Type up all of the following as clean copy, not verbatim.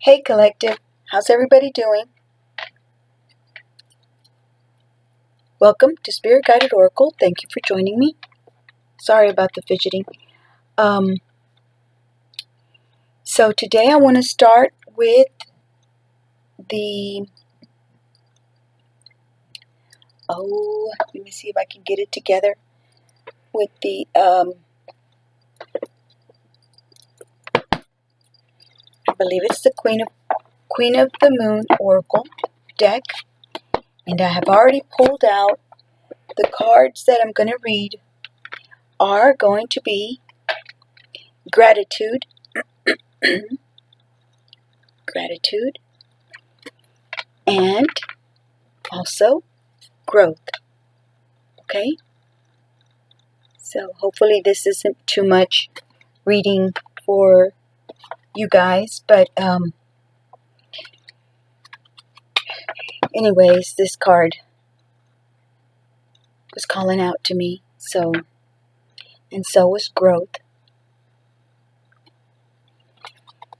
Hey Collective, how's everybody doing? Welcome to Spirit Guided Oracle. Thank you for joining me. Sorry about the fidgeting. So today I want to start with let me see if I can get it together with the, I believe it's the Queen of the Moon Oracle deck. And I have already pulled out the cards that I'm going to read are going to be gratitude, gratitude, and also growth. Okay? So hopefully this isn't too much reading for you guys, but anyways, this card was calling out to me, and so was growth.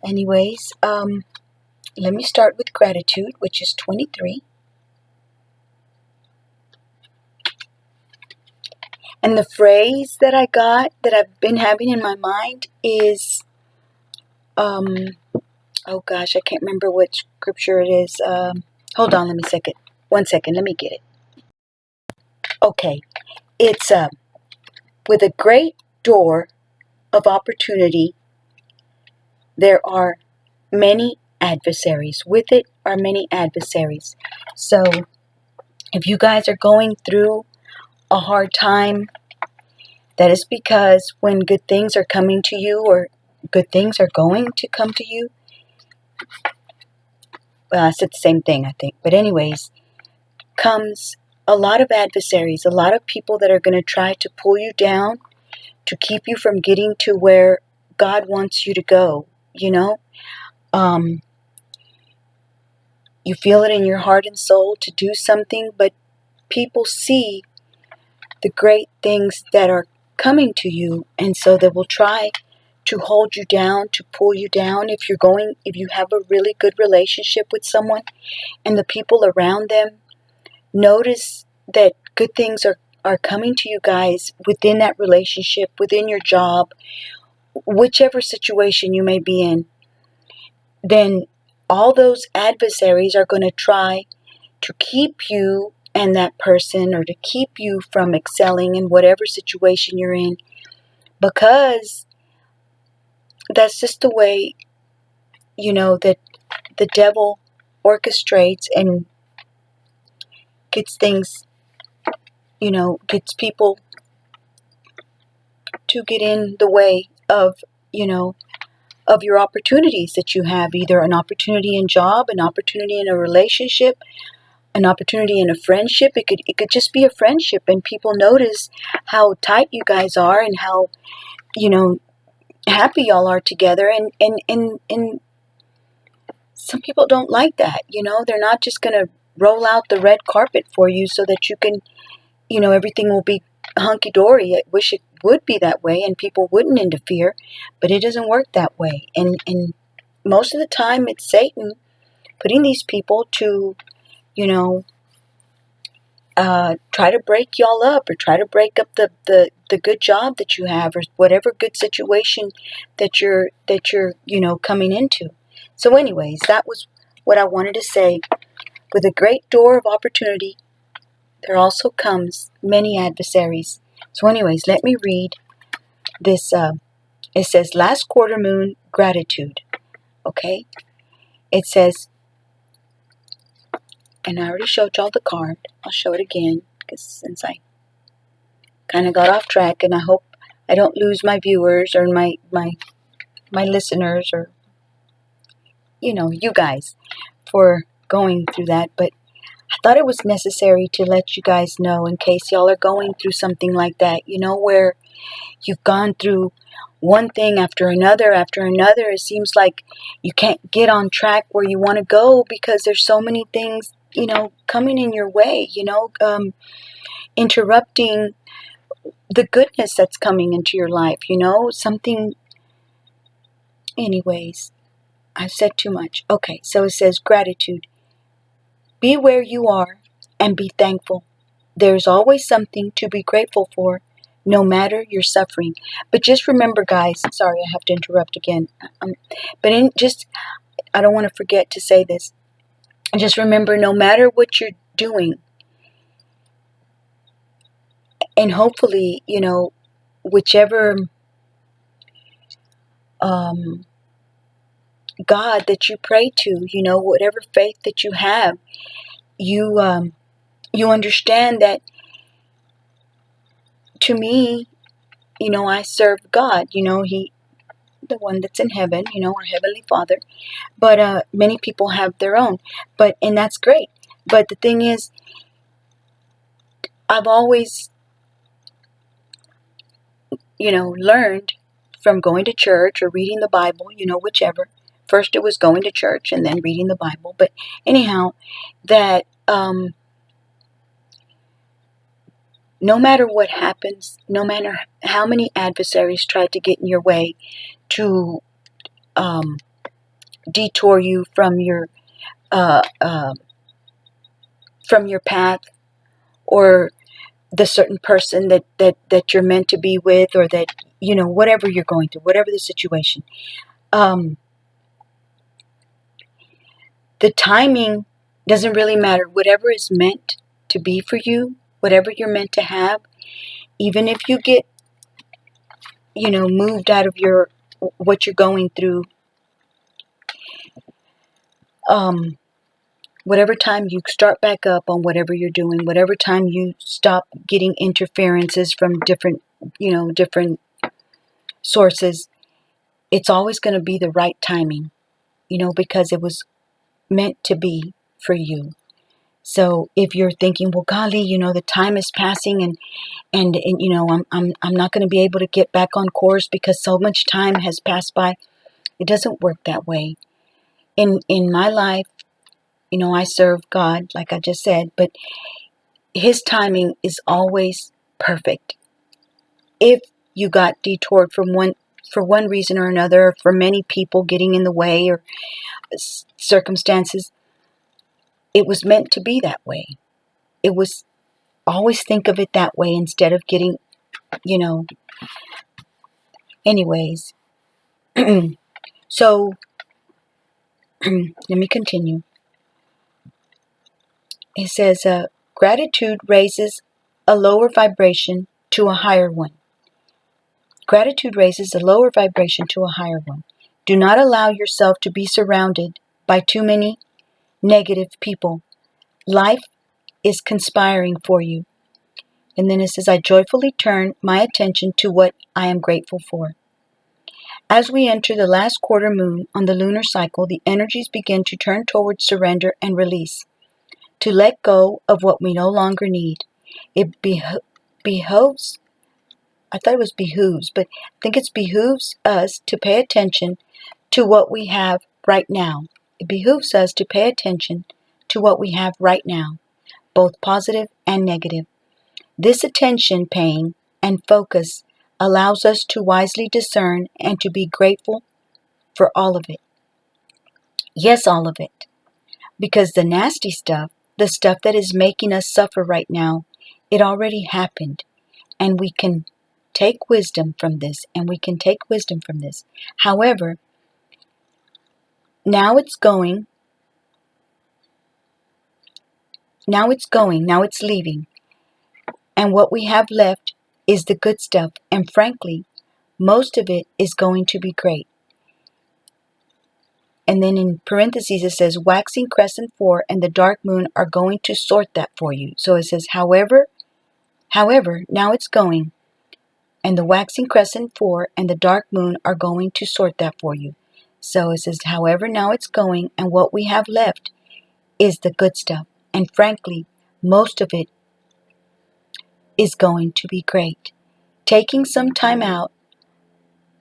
Anyways, let me start with gratitude, which is 23. And the phrase that I got, that I've been having in my mind is, oh gosh, I can't remember which scripture it is. Hold on, 1 second, let me get it. Okay, it's with a great door of opportunity, there are many adversaries. With it are many adversaries. So if you guys are going through a hard time, that is because when good things are coming to you, or good things are going to come to you, well, I said the same thing, I think. But anyways, comes a lot of adversaries, a lot of people that are going to try to pull you down, to keep you from getting to where God wants you to go, you know. You feel it in your heart and soul to do something, but people see the great things that are coming to you, and so they will try to hold you down, to pull you down. If you have a really good relationship with someone, and the people around them notice that good things are coming to you guys within that relationship, within your job, whichever situation you may be in, then all those adversaries are going to try to keep you and that person, or to keep you from excelling in whatever situation you're in, because that's just the way, you know, that the devil orchestrates and gets things, you know, gets people to get in the way of, you know, of your opportunities that you have, either an opportunity in job, an opportunity in a relationship, an opportunity in a friendship. It could just be a friendship, and people notice how tight you guys are and how, you know, happy y'all are together, and some people don't like that, you know. They're not just going to roll out the red carpet for you so that you can, you know, everything will be hunky-dory. I wish it would be that way and people wouldn't interfere, but it doesn't work that way. And most of the time it's Satan putting these people to, you know, try to break y'all up, or try to break up the good job that you have, or whatever good situation that you're you know, coming into. So anyways, that was what I wanted to say. With a great door of opportunity, there also comes many adversaries. So anyways, let me read this. It says, last quarter moon gratitude. Okay? It says, and I already showed y'all the card. I'll show it again, because since I kind of got off track, and I hope I don't lose my viewers, or my listeners, or, you know, you guys, for going through that. But I thought it was necessary to let you guys know, in case y'all are going through something like that, you know, where you've gone through one thing after another. It seems like you can't get on track where you want to go, because there's so many things, you know, coming in your way, you know, interrupting the goodness that's coming into your life, you know, something. Anyways, I've said too much. Okay, so it says gratitude. Be where you are and be thankful. There's always something to be grateful for, no matter your suffering. But just remember, guys, sorry, I have to interrupt again. I don't want to forget to say this. Just remember, no matter what you're doing, and hopefully, whichever God that you pray to, whatever faith that you have, you understand that, to me, I serve God. He, the one that's in heaven, our Heavenly Father. But many people have their own. And that's great. But the thing is, I've always, learned from going to church or reading the Bible, whichever. First it was going to church and then reading the Bible. But anyhow, that no matter what happens, no matter how many adversaries try to get in your way to detour you from your path, or the certain person that you're meant to be with, or that, whatever you're going through, whatever the situation, the timing doesn't really matter. Whatever is meant to be for you, whatever you're meant to have, even if you get, moved out of what you're going through, whatever time you start back up on whatever you're doing, whatever time you stop getting interferences from different sources, it's always going to be the right timing, because it was meant to be for you. So if you're thinking, well, golly, the time is passing, and I'm not going to be able to get back on course because so much time has passed by, it doesn't work that way. In my life, I serve God, like I just said, but His timing is always perfect. If you got detoured for one reason or another, for many people getting in the way, or circumstances, it was meant to be that way. It was, always think of it that way instead of getting, anyways. So, let me continue. It says, gratitude raises a lower vibration to a higher one. Gratitude raises a lower vibration to a higher one. Do not allow yourself to be surrounded by too many negative people. Life is conspiring for you. And then it says, I joyfully turn my attention to what I am grateful for. As we enter the last quarter moon on the lunar cycle, the energies begin to turn towards surrender and release, to let go of what we no longer need. It behooves, I thought it was behooves, but I think it's behooves us to pay attention to what we have right now. It behooves us to pay attention to what we have right now, both positive and negative. This attention paying and focus allows us to wisely discern and to be grateful for all of it. Yes, all of it. Because the nasty stuff, the stuff that is making us suffer right now, it already happened. And we can take wisdom from this, However, now it's leaving. And what we have left is the good stuff. And frankly, most of it is going to be great. And then in parentheses it says, waxing crescent 4 and the dark moon are going to sort that for you. So it says, however, now it's going. And the waxing crescent 4 and the dark moon are going to sort that for you. So it says, however, now it's going, and what we have left is the good stuff. And frankly, most of it is going to be great. Taking some time out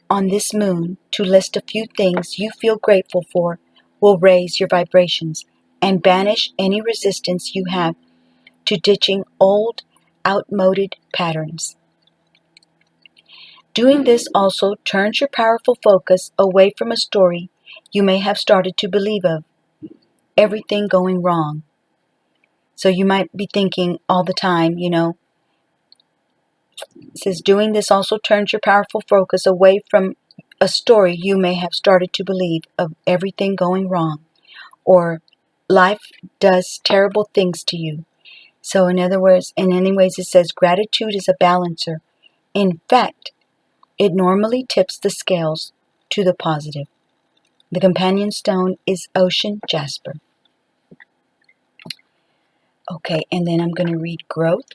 on this moon to list a few things you feel grateful for will raise your vibrations and banish any resistance you have to ditching old, outmoded patterns. Doing this also turns your powerful focus away from a story you may have started to believe of everything going wrong. So you might be thinking all the time, it says doing this also turns your powerful focus away from a story you may have started to believe of everything going wrong, or life does terrible things to you. So in any ways, it says gratitude is a balancer. In fact, it normally tips the scales to the positive. The companion stone is ocean jasper. Okay, and then I'm going to read growth,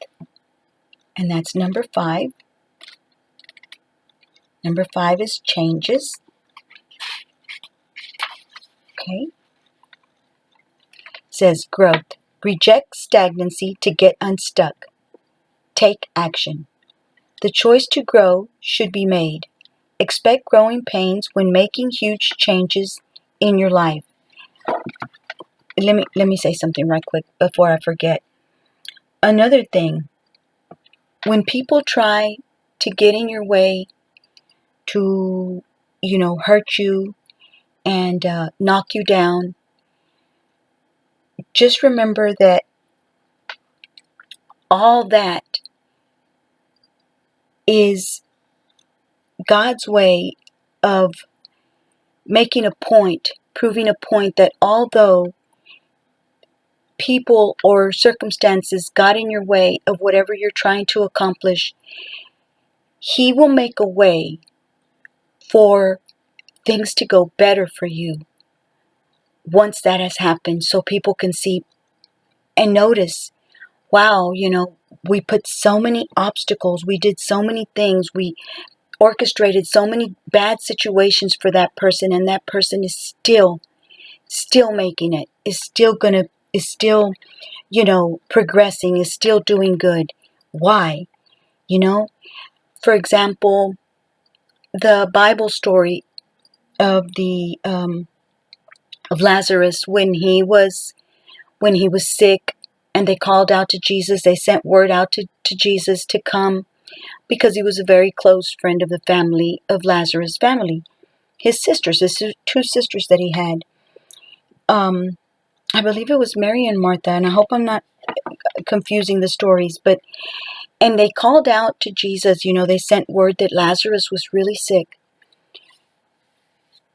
and that's number 5. Number 5 is changes. Okay. It says growth. Reject stagnancy to get unstuck. Take action. The choice to grow should be made. Expect growing pains when making huge changes in your life. Let me say something right quick before I forget. Another thing, when people try to get in your way to, hurt you and knock you down, just remember that all that is God's way of making a point, proving a point that although people or circumstances got in your way of whatever you're trying to accomplish, He will make a way for things to go better for you once that has happened, so people can see and notice, wow, we put so many obstacles, we did so many things, we orchestrated so many bad situations for that person, and that person is still making it, is still progressing, is still doing good. Why? For example, the Bible story of of Lazarus when he was sick, and they called out to Jesus. They sent word out to Jesus to come, because he was a very close friend of the family of Lazarus' family. His sisters, his 2 sisters that he had. I believe it was Mary and Martha, and I hope I'm not confusing the stories, and they called out to Jesus. They sent word that Lazarus was really sick.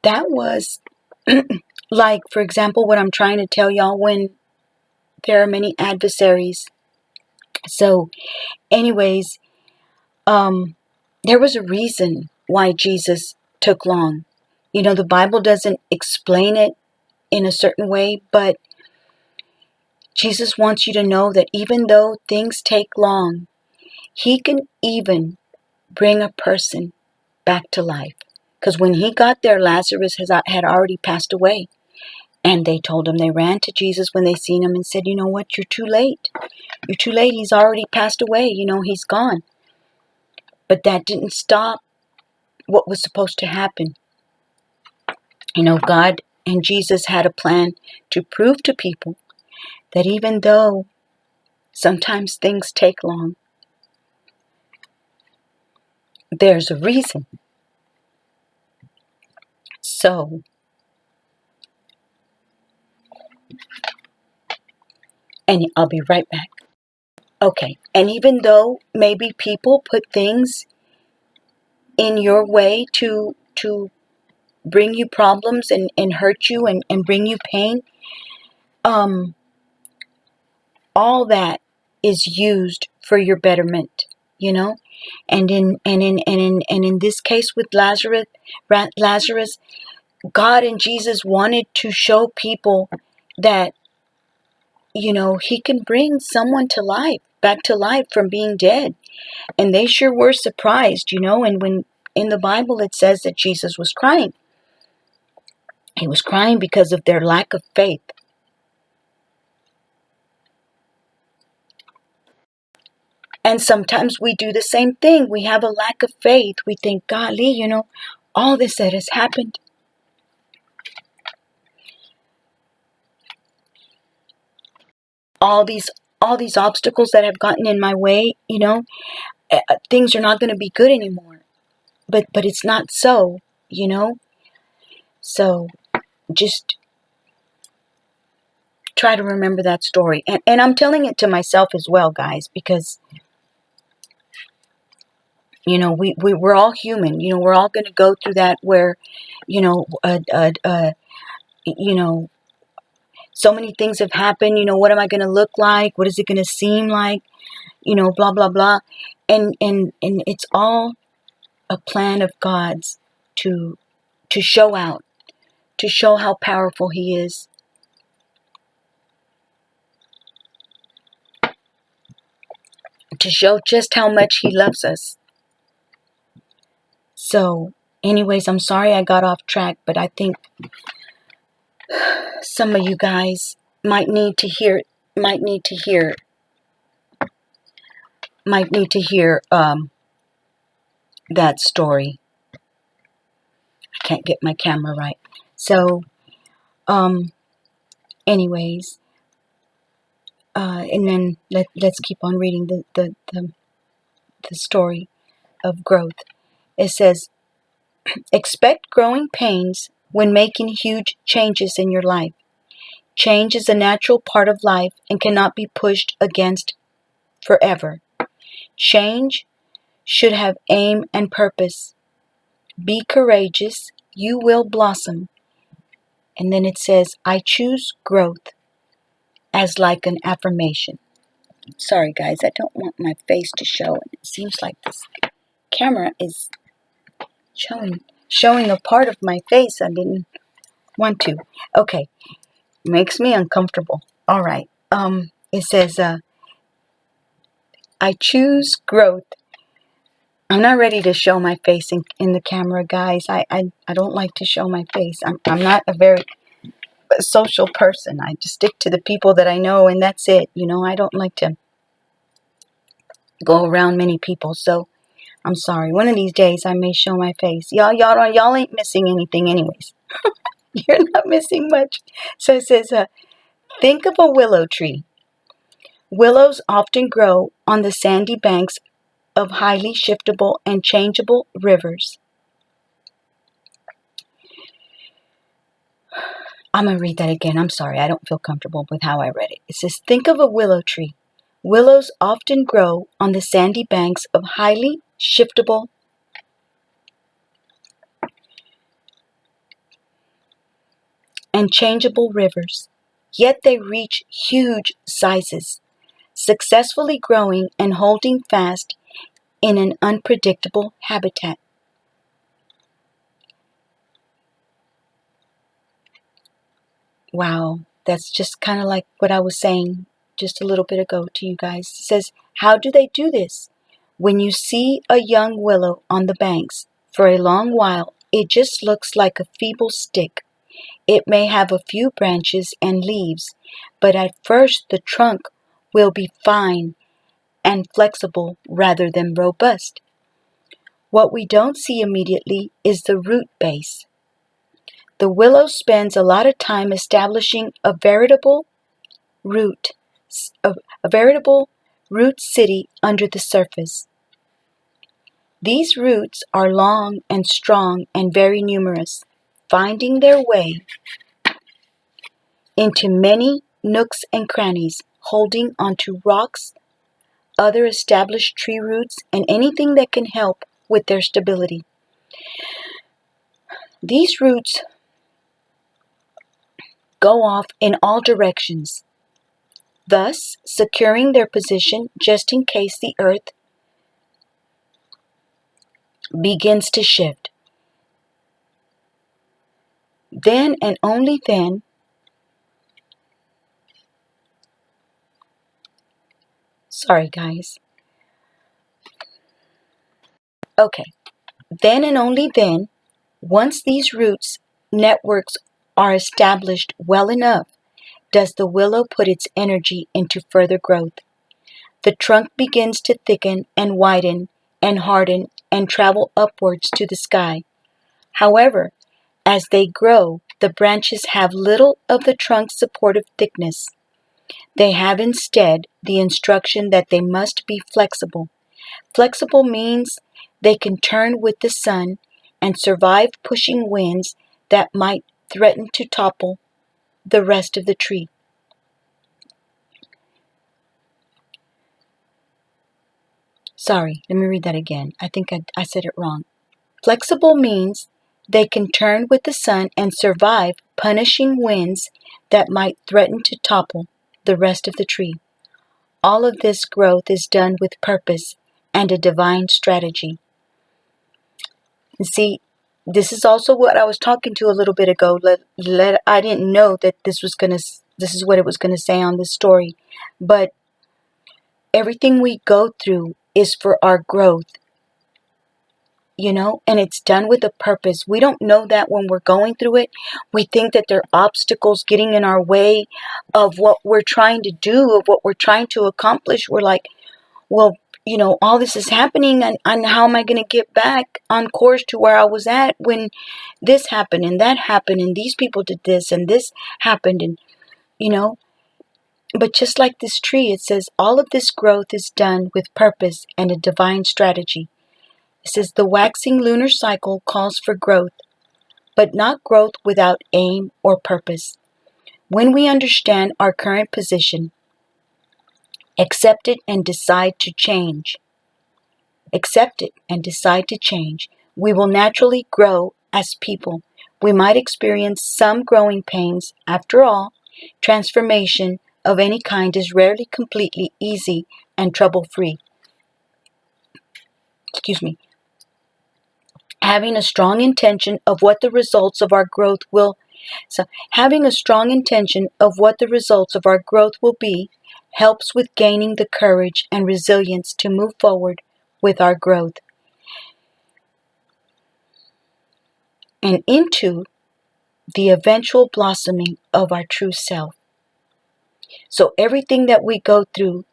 That was like, for example, what I'm trying to tell y'all, when there are many adversaries. So anyways, there was a reason why Jesus took long. The Bible doesn't explain it in a certain way, but Jesus wants you to know that even though things take long, He can even bring a person back to life. Because when He got there, Lazarus had already passed away. And they told him, they ran to Jesus when they seen him and said, you know what, you're too late. You're too late. He's already passed away. He's gone. But that didn't stop what was supposed to happen. God and Jesus had a plan to prove to people that even though sometimes things take long, there's a reason. So, and I'll be right back. Okay, and even though maybe people put things in your way to bring you problems and hurt you and bring you pain, all that is used for your betterment, and in this case with Lazarus, God and Jesus wanted to show people that He can bring someone to life, back to life from being dead. And they sure were surprised, and when in the Bible it says that Jesus was crying. He was crying because of their lack of faith. And sometimes we do the same thing. We have a lack of faith. We think, golly, all this that has happened. All these obstacles that have gotten in my way, things are not going to be good anymore. But it's not so, So just try to remember that story. And I'm telling it to myself as well, guys, because, we're all human. We're all going to go through that where, you know, you know, so many things have happened. What am I going to look like? What is it going to seem like? Blah, blah, blah. And it's all a plan of God's to show out, to show how powerful He is. To show just how much He loves us. So, anyways, I'm sorry I got off track, but I think some of you guys might need to hear that story. I can't get my camera right. So, anyways, and then let's keep on reading the story of growth. It says, expect growing pains when making huge changes in your life. Change is a natural part of life and cannot be pushed against forever. Change should have aim and purpose. Be courageous, you will blossom. And then it says, I choose growth as like an affirmation. Sorry guys, I don't want my face to show. It seems like this camera is showing a part of my face I didn't want to. Okay, makes me uncomfortable. All right. It says, I choose growth. I'm not ready to show my face in the camera, guys. I don't like to show my face. I'm not a very social person. I just stick to the people that I know, and that's it. I don't like to go around many people. So I'm sorry. One of these days I may show my face. Y'all ain't missing anything, anyways. You're not missing much. So it says, think of a willow tree. Willows often grow on the sandy banks of highly shiftable and changeable rivers. I'm going to read that again. I'm sorry. I don't feel comfortable with how I read it. It says, think of a willow tree. Willows often grow on the sandy banks of highly shiftable and changeable rivers, yet they reach huge sizes, successfully growing and holding fast in an unpredictable habitat. Wow, that's just kind of like what I was saying just a little bit ago to you guys. It says, how do they do this? When you see a young willow on the banks, for a long while, it just looks like a feeble stick. It may have a few branches and leaves, but at first the trunk will be fine and flexible rather than robust. What we don't see immediately is the root base. The willow spends a lot of time establishing a veritable root city under the surface. These roots are long and strong and very numerous, finding their way into many nooks and crannies, holding onto rocks, other established tree roots, and anything that can help with their stability. These roots go off in all directions, thus securing their position just in case the earth begins to shift. Then and only then, sorry guys. Okay, then and only then, once these roots networks are established well enough, does the willow put its energy into further growth. The trunk begins to thicken and widen and harden and travel upwards to the sky. However, as they grow, the branches have little of the trunk's supportive thickness. They have instead the instruction that they must be flexible. Flexible means they can turn with the sun and survive pushing winds that might threaten to topple the rest of the tree. Sorry, let me read that again. I think I said it wrong. Flexible means they can turn with the sun and survive punishing winds that might threaten to topple the rest of the tree. All of this growth is done with purpose and a divine strategy. And see, this is also what I was talking to a little bit ago. I didn't know that this is what it was gonna say on this story, but everything we go through is for our growth, and it's done with a purpose. We don't know that when we're going through it. We think that there are obstacles getting in our way of what we're trying to do, of what we're trying to accomplish. We're like, well, all this is happening, and how am I going to get back on course to where I was at when this happened and that happened and these people did this and this happened, and but just like this tree, it says all of this growth is done with purpose and a divine strategy. It says the waxing lunar cycle calls for growth, but not growth without aim or purpose. When we understand our current position, accept it and decide to change. We will naturally grow as people. We might experience some growing pains. After all, transformation of any kind is rarely completely easy and trouble-free. Having a strong intention of what the results of our growth will be helps with gaining the courage and resilience to move forward with our growth and into the eventual blossoming of our true self. So everything that we go through,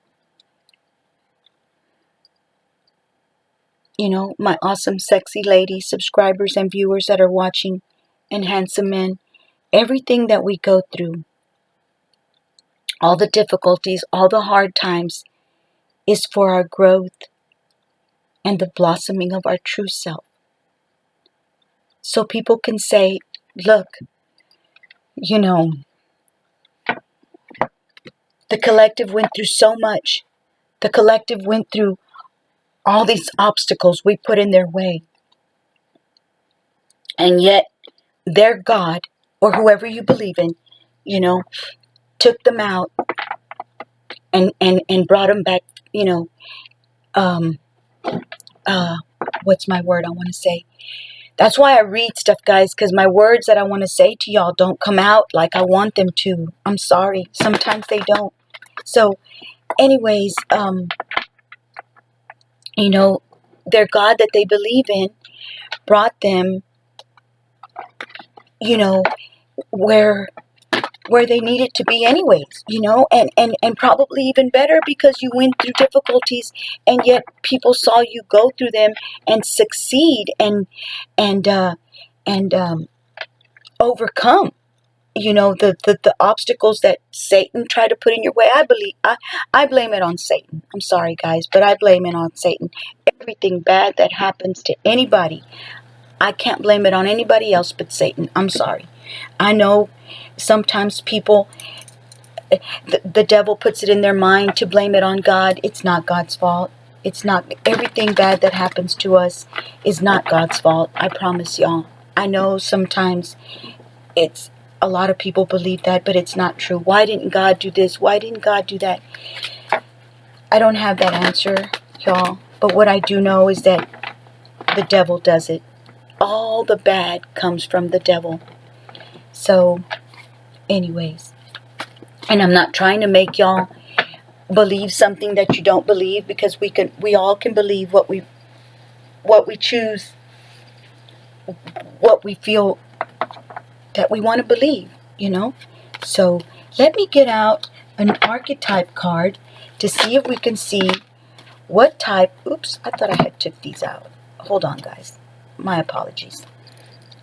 my awesome sexy lady subscribers and viewers that are watching, and handsome men, everything that we go through, all the difficulties, all the hard times, is for our growth and the blossoming of our true self. So people can say, look, the collective went through so much. The collective went through all these obstacles we put in their way. And yet their God, or whoever you believe in, took them out and brought them back, what's my word I want to say? That's why I read stuff, guys, because my words that I want to say to y'all don't come out like I want them to. I'm sorry. Sometimes they don't. So, anyways, their God that they believe in brought them, where they needed to be anyways, and probably even better because you went through difficulties and yet people saw you go through them and succeed and overcome, the obstacles that Satan tried to put in your way. I blame it on Satan. I'm sorry, guys, but I blame it on Satan. Everything bad that happens to anybody, I can't blame it on anybody else but Satan. I'm sorry. I know sometimes people, the devil puts it in their mind to blame it on God. It's not God's fault. It's not. Everything bad that happens to us is not God's fault. I promise y'all. I know sometimes it's a lot of people believe that, but it's not true. Why didn't God do this? Why didn't God do that? I don't have that answer, y'all. But what I do know is that the devil does it. All the bad comes from the devil. So, anyways, and I'm not trying to make y'all believe something that you don't believe, because we all can believe what we choose, what we feel that we want to believe, So, let me get out an archetype card to see if we can see what type. Oops, I thought I had took these out. Hold on, guys. My apologies.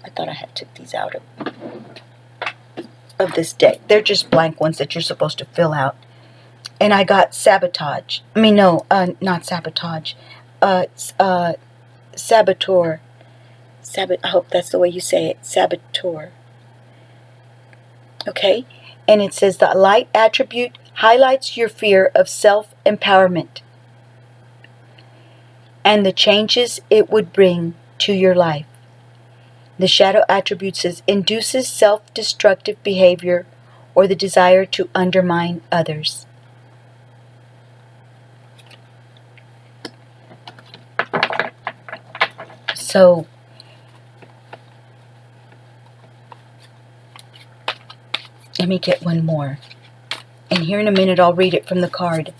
I thought I had took these out of this deck. They're just blank ones that you're supposed to fill out. And I got sabotage. I mean, no, not sabotage. Saboteur. I hope that's the way you say it. Saboteur. Okay? And it says the light attribute highlights your fear of self-empowerment and the changes it would bring to your life. The shadow attribute says induces self-destructive behavior or the desire to undermine others. So, let me get one more. And here in a minute I'll read it from the card.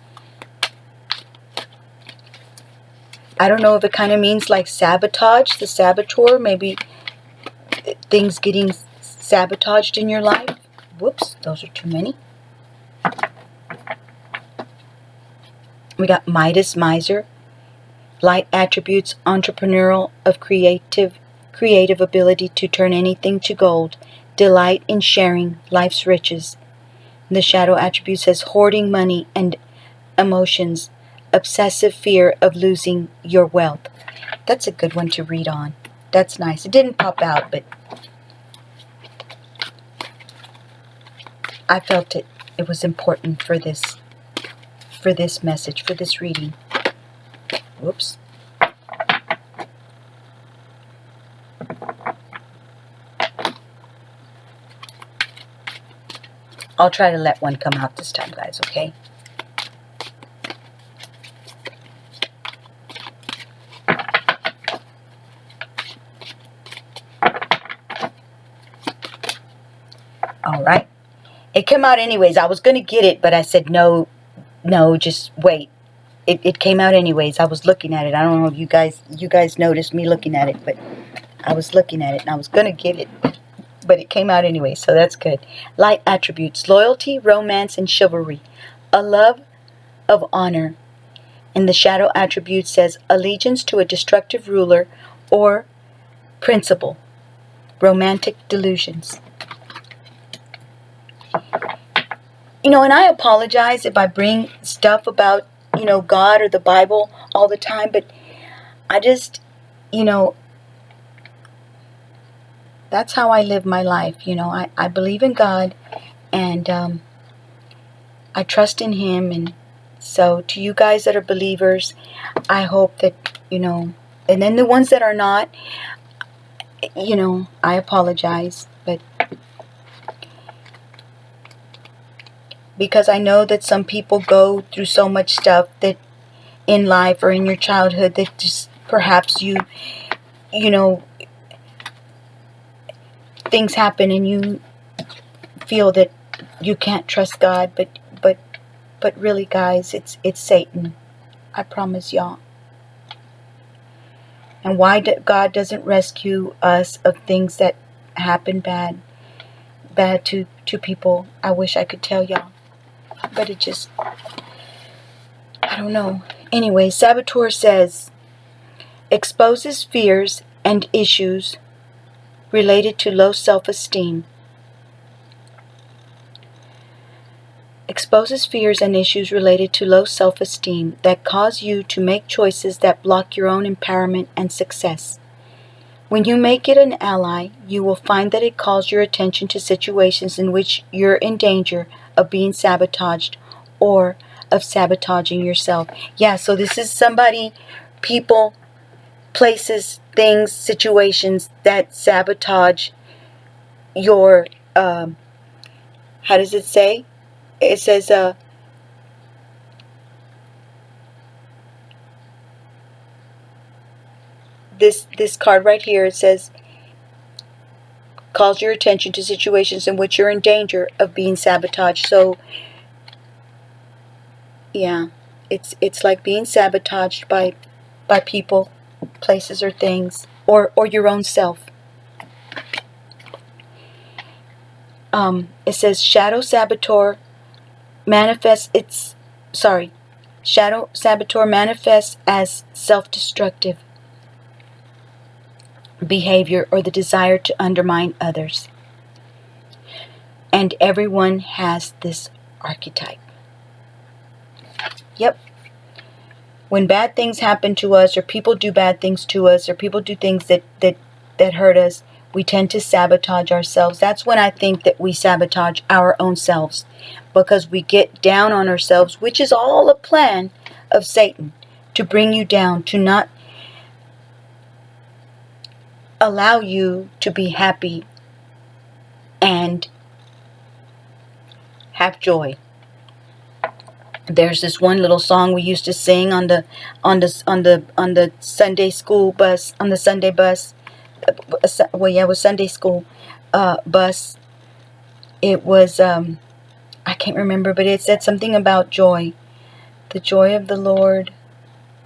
I don't know if it kind of means like sabotage, the saboteur, maybe things getting sabotaged in your life. Whoops, those are too many. We got Midas, miser. Light attributes, entrepreneurial of creative ability to turn anything to gold. Delight in sharing life's riches. The shadow attribute says hoarding money and emotions. Obsessive fear of losing your wealth. That's a good one to read on. That's nice. It didn't pop out, but I felt it was important for this message, for this reading. Whoops. I'll try to let one come out this time, guys, okay? All right. It came out anyways. I was going to get it, but I said, no, just wait. It came out anyways. I was looking at it. I don't know if you guys noticed me looking at it, but I was looking at it and I was going to get it. But it came out anyway, so that's good. Light attributes, loyalty, romance, and chivalry. A love of honor. And the shadow attribute says allegiance to a destructive ruler or principle. Romantic delusions. You know, and I apologize if I bring stuff about, God or the Bible all the time, but I just, that's how I live my life. I believe in God, and I trust in Him. And so to you guys that are believers, I hope that, and then the ones that are not, I apologize. But because I know that some people go through so much stuff that in life or in your childhood that just perhaps you things happen and you feel that you can't trust God, but really, guys, it's Satan. I promise y'all. And why God doesn't rescue us of things that happen bad to people, I wish I could tell y'all, but it just, I don't know. Anyway, Saboteur says exposes fears and issues related to low self-esteem. Exposes fears and issues related to low self-esteem that cause you to make choices that block your own empowerment and success. When you make it an ally, you will find that it calls your attention to situations in which you're in danger of being sabotaged or of sabotaging yourself. Yeah, so this is somebody, people, places, things, situations that sabotage your, how does it say? It says, this card right here, it says, calls your attention to situations in which you're in danger of being sabotaged. So, yeah, it's like being sabotaged by people, places, or things, or your own self. It says shadow saboteur manifests as self-destructive behavior or the desire to undermine others. And everyone has this archetype. Yep. When bad things happen to us, or people do bad things to us, or people do things that hurt us, We tend to sabotage ourselves. That's when I think that we sabotage our own selves, because we get down on ourselves, which is all a plan of Satan to bring you down, to not allow you to be happy and have joy. There's this one little song we used to sing on the Sunday school bus, on the Sunday bus. Well, yeah, it was Sunday school bus. It was I can't remember, but it said something about joy. The joy of the Lord.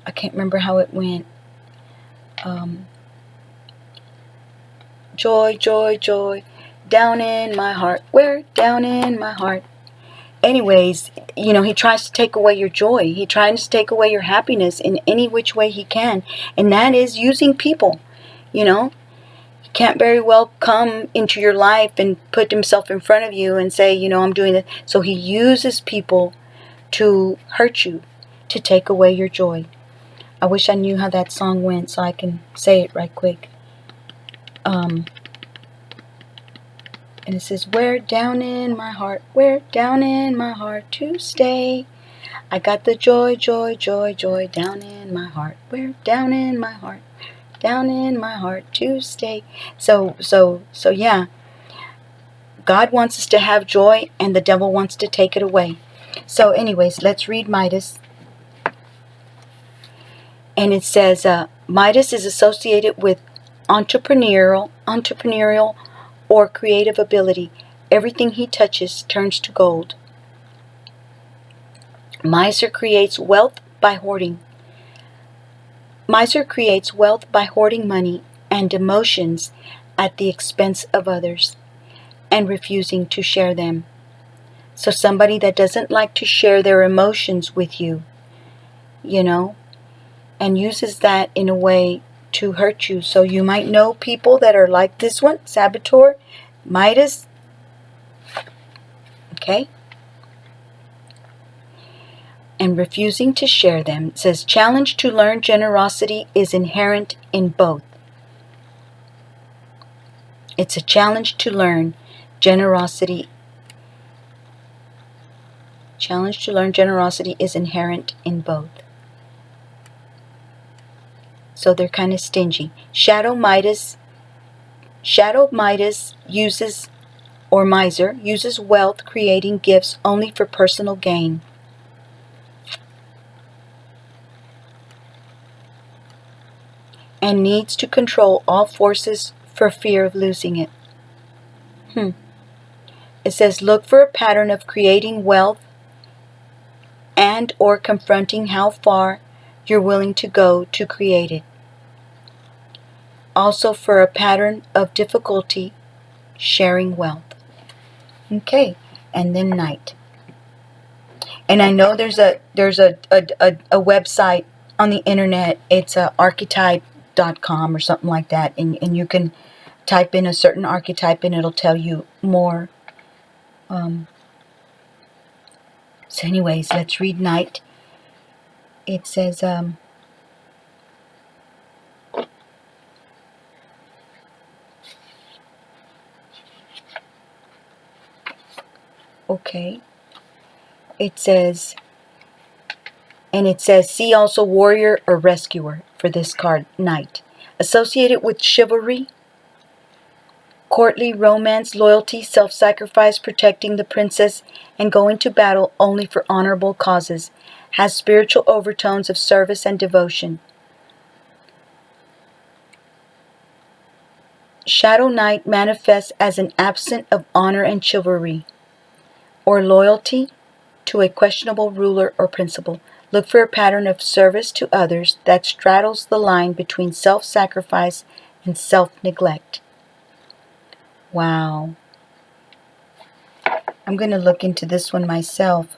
I can't remember how it went. Joy, joy, joy, down in my heart. Where? Down in my heart. Anyways, he tries to take away your joy. He tries to take away your happiness in any which way he can. And that is using people. He can't very well come into your life and put himself in front of you and say, I'm doing this. So he uses people to hurt you, to take away your joy. I wish I knew how that song went so I can say it right quick. And it says, where down in my heart, where down in my heart to stay. I got the joy, joy, joy, joy down in my heart. Where down in my heart, down in my heart to stay. So yeah. God wants us to have joy, and the devil wants to take it away. So anyways, let's read Midas. And it says, Midas is associated with entrepreneurial or creative ability. Everything he touches turns to gold. Miser creates wealth by hoarding. Miser creates wealth by hoarding money and emotions at the expense of others and refusing to share them. So somebody that doesn't like to share their emotions with you, and uses that in a way to hurt you. So you might know people that are like this one, Saboteur, Midas. Okay? And refusing to share them. It says, challenge to learn generosity is inherent in both. It's a challenge to learn generosity. Challenge to learn generosity is inherent in both. So they're kind of stingy. Shadow Midas uses, or miser, uses wealth creating gifts only for personal gain. And needs to control all forces for fear of losing it. It says, look for a pattern of creating wealth and or confronting how far you're willing to go to create it. Also for a pattern of difficulty sharing wealth. Okay, and then night. And I know there's a website on the internet. It's archetype.com or something like that, and you can type in a certain archetype and it'll tell you more. So anyways, let's read night. It says, okay. It says, see also warrior or rescuer for this card, night. Associated with chivalry, courtly romance, loyalty, self-sacrifice, protecting the princess, and going to battle only for honorable causes. Has spiritual overtones of service and devotion. Shadow Knight manifests as an absence of honor and chivalry, or loyalty to a questionable ruler or principle. Look for a pattern of service to others that straddles the line between self-sacrifice and self-neglect. Wow. I'm going to look into this one myself.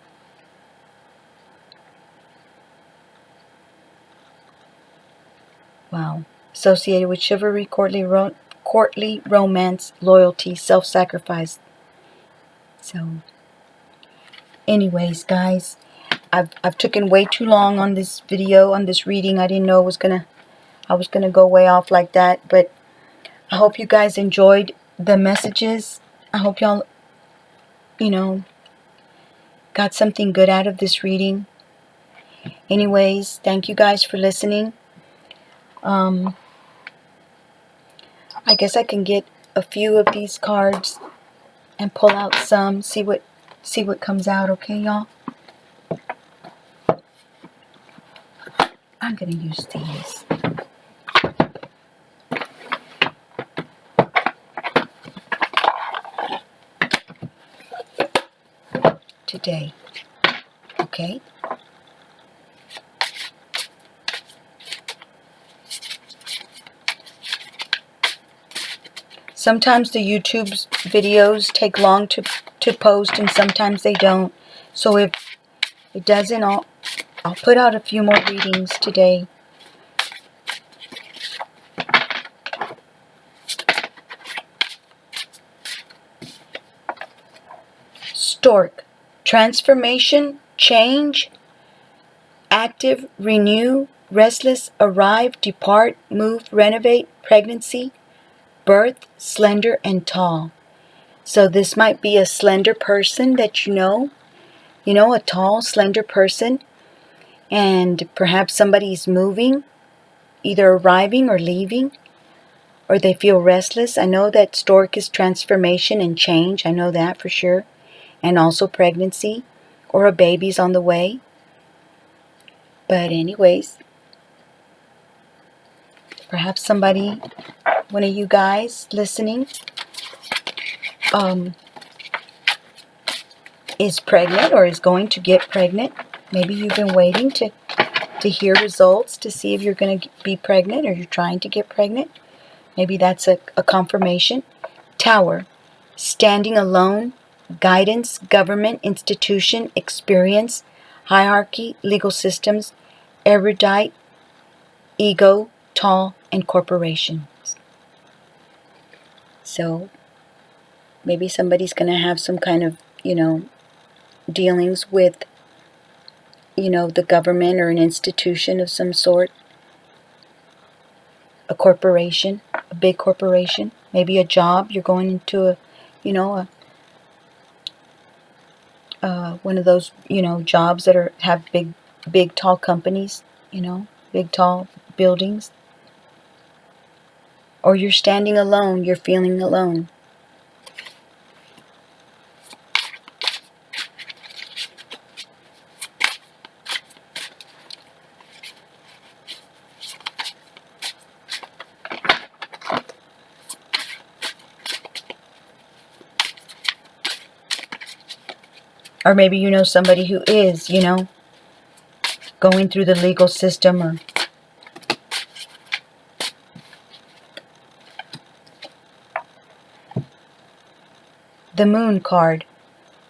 Wow. Associated with chivalry, courtly romance, loyalty, self-sacrifice. So, anyways, guys, I've taken way too long on this video, on this reading. I didn't know I was gonna go way off like that, but I hope you guys enjoyed the messages. I hope y'all, got something good out of this reading. Anyways, thank you guys for listening. I guess I can get a few of these cards and pull out some, see what comes out, okay, y'all? I'm gonna use these. Today, okay? Sometimes the YouTube videos take long to post, and sometimes they don't. So if it doesn't, I'll put out a few more readings today. Stork. Transformation, change, active, renew, restless, arrive, depart, move, renovate, pregnancy, birth, slender, and tall. So this might be a slender person that you know, a tall, slender person, and perhaps somebody's moving, either arriving or leaving, or they feel restless. I know that stork is transformation and change. I know that for sure. And also pregnancy, or a baby's on the way. But anyways, perhaps somebody, one of you guys listening, is pregnant or is going to get pregnant. Maybe you've been waiting to hear results to see if you're going to be pregnant, or you're trying to get pregnant. Maybe that's a confirmation. Tower. Standing alone. Guidance. Government. Institution. Experience. Hierarchy. Legal systems. Erudite. Ego. Tall. And corporations. So maybe somebody's going to have some kind of, dealings with, the government or an institution of some sort. A corporation, a big corporation, maybe a job. You're going into one of those, jobs that have big, tall companies, big, tall buildings. Or you're standing alone, you're feeling alone. Or maybe you know somebody who is, going through the legal system. Or the Moon card.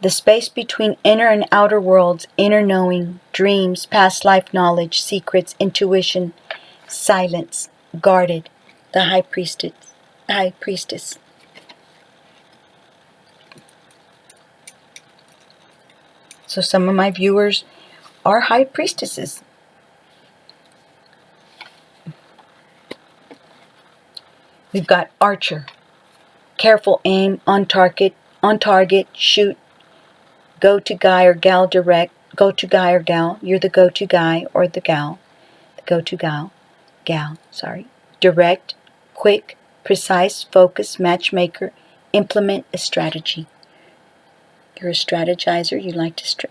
The space between inner and outer worlds, inner knowing, dreams, past life knowledge, secrets, intuition, silence, guarded. The High Priestess. So some of my viewers are High Priestesses. We've got Archer. Careful aim, on target, shoot. Go-to guy or gal direct. Go-to guy or gal. You're the go-to guy or the gal. The go-to gal. Direct, quick, precise, focus, matchmaker. Implement a strategy. You're a strategizer. You like to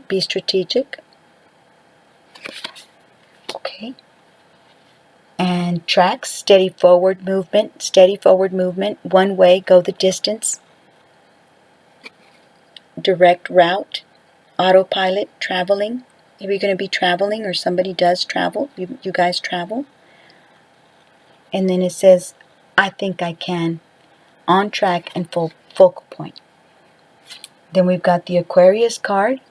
be strategic. Okay. And tracks, steady forward movement, one way, go the distance. Direct route, autopilot, traveling. Maybe you're going to be traveling, or somebody does travel. You guys travel. And then it says, I think I can. On track and focal point. Then we've got the Aquarius card.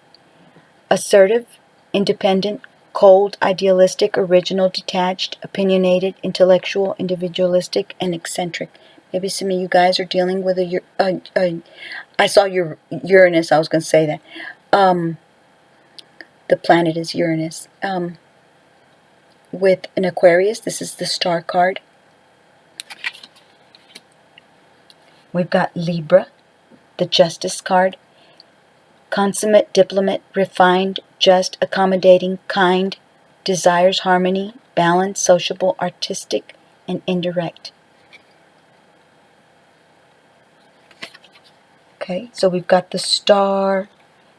Assertive, independent, cold, idealistic, original, detached, opinionated, intellectual, individualistic, and eccentric. Maybe some of you guys are dealing with I saw your Uranus. I was going to say that. The planet is Uranus. With an Aquarius, this is the star card. We've got Libra, the Justice card. Consummate diplomat, refined, just, accommodating, kind, desires harmony, balanced, sociable, artistic, and indirect. Okay, so we've got the Star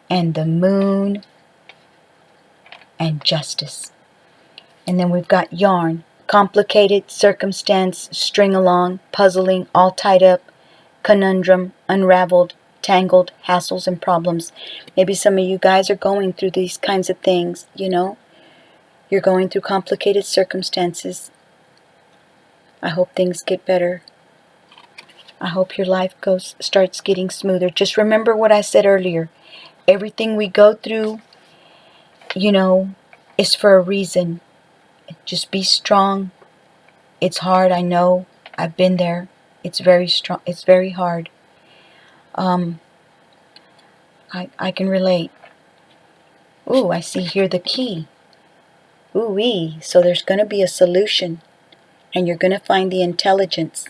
and the Moon and Justice. And then we've got Yarn, complicated, circumstance, string along, puzzling, all tied up, conundrum, unraveled, tangled, hassles and problems. Maybe some of you guys are going through these kinds of things, you know. You're going through complicated circumstances. I hope things get better. I hope your life starts getting smoother. Just remember what I said earlier. Everything we go through, you know, is for a reason. Just be strong. It's hard, I know. I've been there. It's very strong. It's very hard. I can relate. Ooh, I see here the key. Ooh-wee. So there's going to be a solution. And you're going to find the intelligence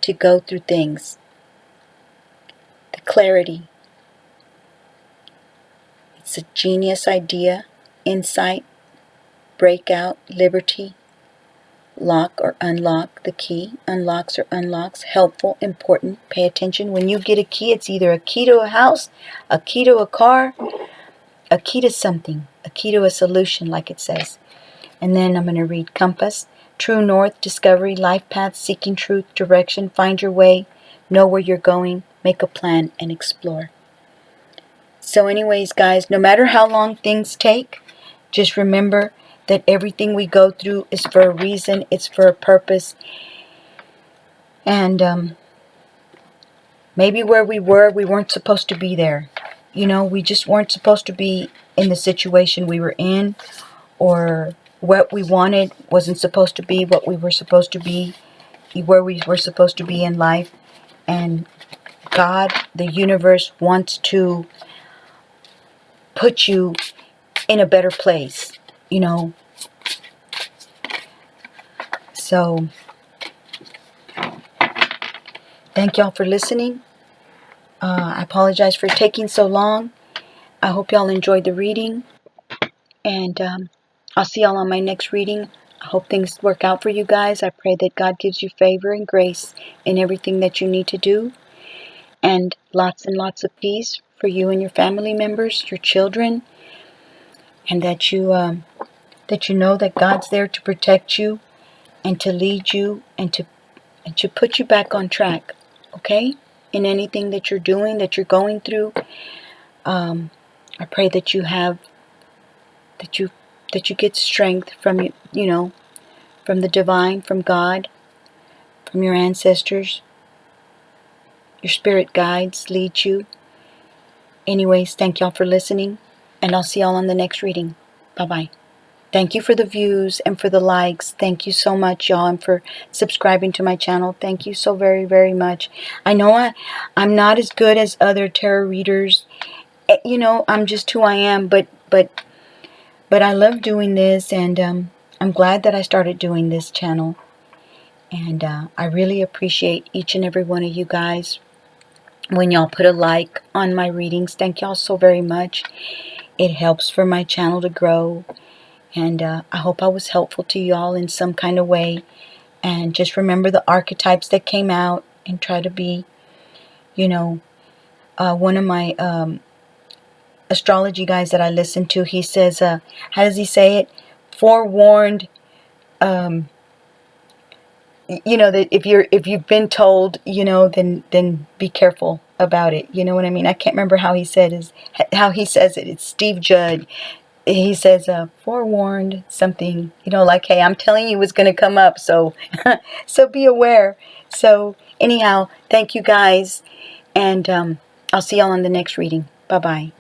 to go through things. The clarity. It's a genius idea, insight, breakout, liberty, lock or unlock the key, unlocks or unlocks, helpful, important, pay attention. When you get a key, it's either a key to a house, a key to a car, a key to something, a key to a solution, like it says. And then I'm going to read compass, true north, discovery, life path, seeking truth, direction, find your way, know where you're going, make a plan, and explore. So anyways, guys, no matter how long things take, just remember that everything we go through is for a reason. It's for a purpose. And maybe where we weren't supposed to be there. You know, we just weren't supposed to be in the situation we were in. Or what we wanted wasn't supposed to be what we were supposed to be. Where we were supposed to be in life. And God, the universe, wants to put you in a better place. You know. So, thank y'all for listening. I apologize for taking so long. I hope y'all enjoyed the reading. And I'll see y'all on my next reading. I hope things work out for you guys. I pray that God gives you favor and grace in everything that you need to do. And lots of peace for you and your family members, your children. And that you know that God's there to protect you and to lead you and to put you back on track. Okay? In anything that you're doing, that you're going through. I pray that you have, that you get strength from, you know, from the divine, from God, from your ancestors. Your spirit guides, lead you. Anyways, thank y'all for listening, and I'll see y'all on the next reading. Bye-bye. Thank you for the views and for the likes. Thank you so much, y'all, and for subscribing to my channel. Thank you so very, very much. I know I'm not as good as other tarot readers. You know, I'm just who I am, but I love doing this, and I'm glad that I started doing this channel. And I really appreciate each and every one of you guys when y'all put a like on my readings. Thank y'all so very much. It helps for my channel to grow. And I hope I was helpful to y'all in some kind of way. And just remember the archetypes that came out and try to be, you know, one of my astrology guys that I listen to, he says, how does he say it? Forewarned, you know, that if you've been told, you know, then be careful about it. You know what I mean? I can't remember how he says it. It's Steve Judd. He says, forewarned something, you know, like, hey, I'm telling you what's going to come up. So, so be aware. So anyhow, thank you guys. And I'll see y'all on the next reading. Bye-bye.